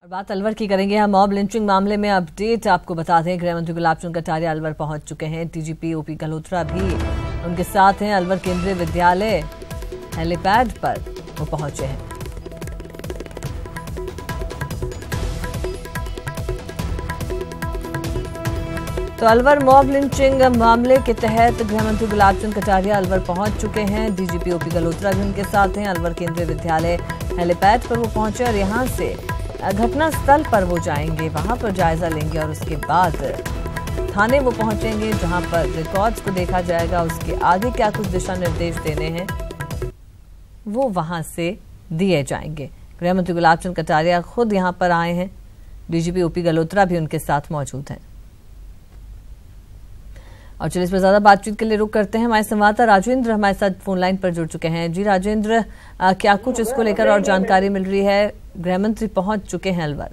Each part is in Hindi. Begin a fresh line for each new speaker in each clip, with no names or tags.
बात अलवर की करेंगे। हम मॉब लिंचिंग मामले में अपडेट आपको बता दें, गृह मंत्री गुलाब चंद कटारिया अलवर पहुंच चुके हैं। डीजीपी ओपी गल्होत्रा भी उनके साथ हैं। अलवर केंद्रीय विद्यालय हेलीपैड पर वो पहुंचे हैं। तो अलवर मॉब लिंचिंग मामले के तहत गृह मंत्री गुलाब चंद कटारिया अलवर पहुंच चुके हैं। डीजीपी ओपी गल्होत्रा भी उनके साथ हैं। अलवर केंद्रीय विद्यालय हेलीपैड पर वो पहुंचे और यहां से घटना स्थल पर वो जाएंगे, वहां पर जायजा लेंगे और उसके बाद थाने वो पहुंचेंगे, जहां पर रिकॉर्ड्स को देखा जाएगा। उसके आगे क्या कुछ दिशा निर्देश देने हैं वो वहां से दिए जाएंगे। गृह मंत्री गुलाब चंद कटारिया खुद यहां पर आए हैं। डीजीपी ओपी गल्होत्रा भी उनके साथ मौजूद हैं। और चलिए इस पर ज्यादा बातचीत के लिए रुक करते हैं। हमारे संवाददाता राजेंद्र हमारे साथ फोन लाइन पर जुड़ चुके हैं। जी राजेंद्र, क्या कुछ इसको लेकर और जानकारी मिल रही है? गृह मंत्री पहुंच चुके हैं अलवर।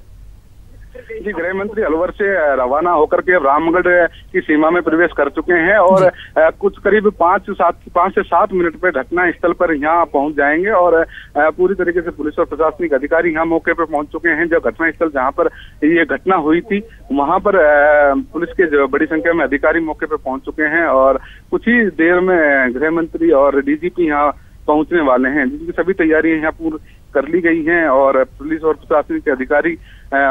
जी, गृह मंत्री अलवर से रवाना होकर के रामगढ़ की सीमा में प्रवेश कर चुके हैं और कुछ करीब 5 से 7 मिनट पे घटना स्थल पर यहाँ पहुंच जाएंगे और पूरी तरीके से पुलिस और प्रशासनिक अधिकारी यहाँ मौके पर पहुंच चुके हैं। जो घटना स्थल जहाँ पर ये घटना हुई थी वहां पर पुलिस के बड़ी संख्या में अधिकारी मौके पर पहुंच चुके हैं और कुछ ही देर में गृह मंत्री और डीजीपी यहाँ पहुंचने वाले हैं, जिनकी सभी तैयारियां यहाँ पूरी कर ली गई हैं और पुलिस और प्रशासनिक अधिकारी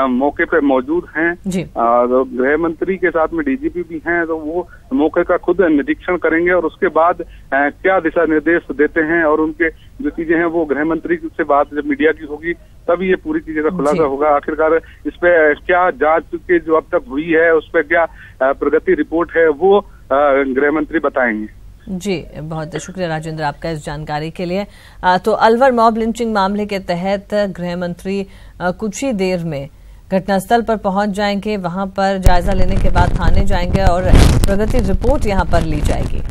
मौके पे मौजूद हैं। गृह मंत्री के साथ में डीजीपी भी हैं, तो वो मौके का खुद निरीक्षण करेंगे और उसके बाद क्या दिशा निर्देश देते हैं और उनके जो चीजें हैं वो गृह मंत्री से बात जब मीडिया की होगी तभी ये पूरी चीजें का खुलासा होगा। आखिरकार इस पे क्या जांच के जो अब तक हुई है उस पर क्या प्रगति रिपोर्ट है वो गृह मंत्री बताएंगे।
जी, बहुत शुक्रिया राजेंद्र आपका इस जानकारी के लिए। तो अलवर मॉब लिंचिंग मामले के तहत गृह मंत्री कुछ ही देर में घटनास्थल पर पहुंच जाएंगे, वहां पर जायजा लेने के बाद थाने जाएंगे और प्रगति रिपोर्ट यहां पर ली जाएगी।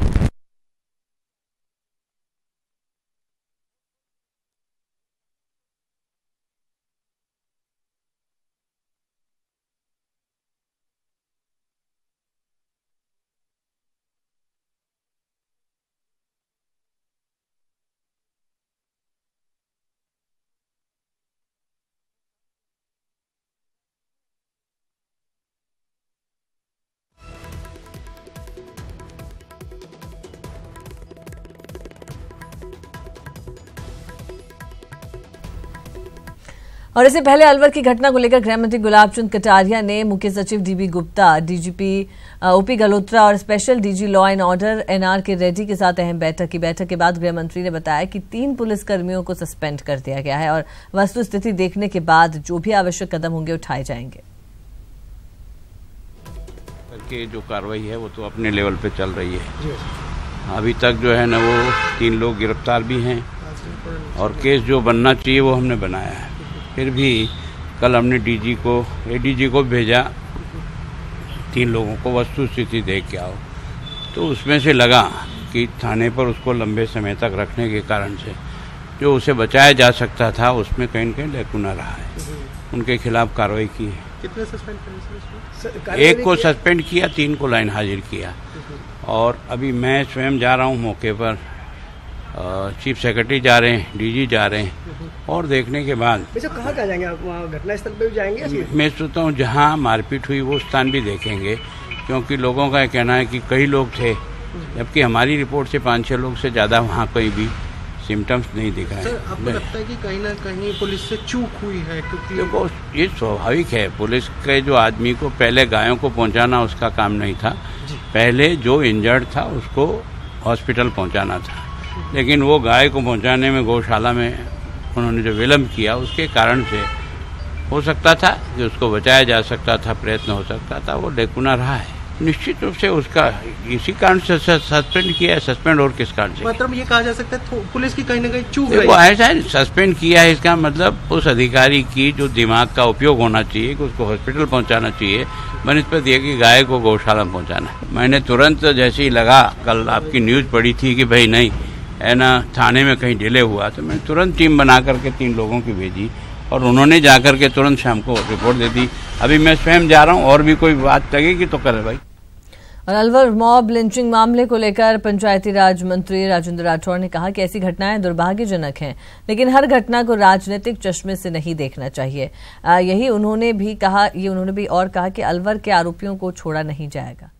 और इससे पहले अलवर की घटना को लेकर गृह मंत्री गुलाब चंद कटारिया ने मुख्य सचिव DB Gupta, DGP OP Galhotra और special DG law and order NR K Reddy के साथ अहम बैठक की। बैठक के बाद गृह मंत्री ने बताया कि 3 पुलिसकर्मियों को सस्पेंड कर दिया गया है और वस्तुस्थिति देखने के बाद जो भी आवश्यक कदम होंगे उठाए जाएंगे।
करके जो कार्रवाई है वो तो अपने लेवल पे चल रही है। अभी तक जो है ना वो 3 लोग गिरफ्तार भी हैं और केस जो बनना चाहिए वो हमने बनाया है। फिर भी कल हमने डीजी को एडीजी को भेजा 3 लोगों को वस्तु स्थिति देख के आओ, तो उसमें से लगा कि थाने पर उसको लंबे समय तक रखने के कारण से जो उसे बचाया जा सकता था उसमें कहीं न कहीं लैकुना रहा है। उनके खिलाफ कार्रवाई की है।
कितने सस्पेंड किया?
1 को सस्पेंड किया, 3 को लाइन हाजिर किया और अभी मैं स्वयं जा रहा हूँ मौके पर। चीफ सेक्रेटरी जा रहे हैं, डीजी जा रहे हैं और देखने के बाद
कहाँ जाएंगे आप? वहाँ घटनास्थल पे भी जाएंगे?
मैं सोचता हूँ जहाँ मारपीट हुई वो स्थान भी देखेंगे, क्योंकि लोगों का कहना है कि कई लोग थे, जबकि हमारी रिपोर्ट से 5-6 लोग से ज़्यादा वहाँ कोई भी सिम्टम्स नहीं दिखा है।
आपको लगता है कि कहीं ना कहीं पुलिस से चूक हुई है? क्योंकि
देखो ये स्वाभाविक है, पुलिस के जो आदमी को पहले गायों को पहुँचाना उसका काम नहीं था, पहले जो इंजर्ड था उसको हॉस्पिटल पहुँचाना था, लेकिन वो गाय को पहुंचाने में गौशाला में उन्होंने जो विलम्ब किया उसके कारण से हो सकता था कि उसको बचाया जा सकता था, प्रयत्न हो सकता था, वो लैकुना रहा है। निश्चित रूप से उसका इसी कारण से सस्पेंड किया है। सस्पेंड और किस कारण से?
मतलब ये कहा जा सकता है पुलिस की कहीं ना कहीं चूक
है। वो ऐसा है, सस्पेंड किया है इसका मतलब उस अधिकारी की जो दिमाग का उपयोग होना चाहिए कि उसको हॉस्पिटल पहुंचाना चाहिए, बनिस्बत ये कि गाय को गौशाला में पहुंचाना। मैंने तुरंत जैसे ही लगा, कल आपकी न्यूज़ पढ़ी थी कि भाई नहीं है ना थाने में कहीं डिले हुआ, तो मैंने तुरंत टीम बना करके 3 लोगों की भेजी और उन्होंने जाकर के तुरंत शाम को रिपोर्ट दे दी। अभी मैं स्वयं जा रहा हूँ और भी कोई बात लगेगी तो करे भाई।
और अलवर मॉब लिंचिंग मामले को लेकर पंचायती राज मंत्री राजेंद्र राठौड़ ने कहा कि ऐसी घटनाएं दुर्भाग्यजनक हैं, लेकिन हर घटना को राजनीतिक चश्मे से नहीं देखना चाहिए। उन्होंने भी और कहा कि अलवर के आरोपियों को छोड़ा नहीं जाएगा।